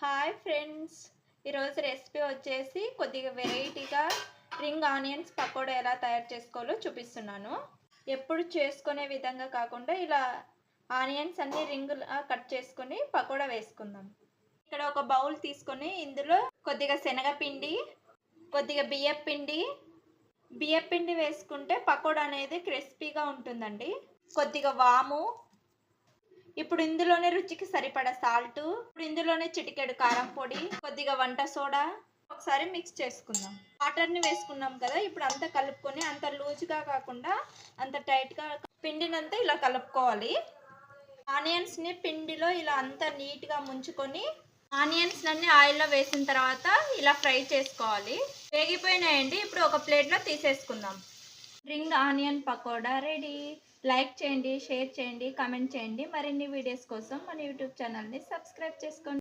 Hi friends, ఈరోజు recipe వచ్చేసి కొద్దిగా వెరైటీగా రింగ్ ఆనియన్స్ పకోడా ఎలా తయారు చేసుకోవాలో చూపిస్తున్నాను. ఎప్పుడు చేసుకునే విధంగా కాకుండా ఇలా ఆనియన్స్ అన్ని రింగులా కట్ చేసుకొని పకోడా వేసుకుందాం. ఇక్కడ ఒక బౌల్ తీసుకొని ఇందులో కొద్దిగా శనగపిండి, కొద్దిగా బియ్యపిండి వేసుకుంటే పకోడా అనేది క్రిస్పీగా ఉంటుందండి. కొద్దిగా వాము, ఇప్పుడు ఇందులోనే రుచికి సరిపడా సాల్ట్, ఇప్పుడు ఇందులోనే చిటికెడు కారం పొడి, కొద్దిగా వంట సోడా ఒకసారి మిక్స్ చేసుకుందాం. వాటర్ని వేసుకున్నాం కదా, ఇప్పుడు అంతా కలుపుకొని అంత లూజ్గా కాకుండా అంత టైట్గా పిండినంతా ఇలా కలుపుకోవాలి. ఆనియన్స్ని పిండిలో ఇలా అంతా నీట్గా ముంచుకొని ఆనియన్స్ అన్ని ఆయిల్లో వేసిన తర్వాత ఇలా ఫ్రై చేసుకోవాలి. వేగిపోయినాయండి, ఇప్పుడు ఒక ప్లేట్లో తీసేసుకుందాం. Ring onion pakoda ready. Like చేయండి, షేర్ చేయండి, కామెంట్ చేయండి. మరిన్ని వీడియోస్ కోసం మన యూట్యూబ్ ఛానల్ని సబ్స్క్రైబ్ చేసుకోండి.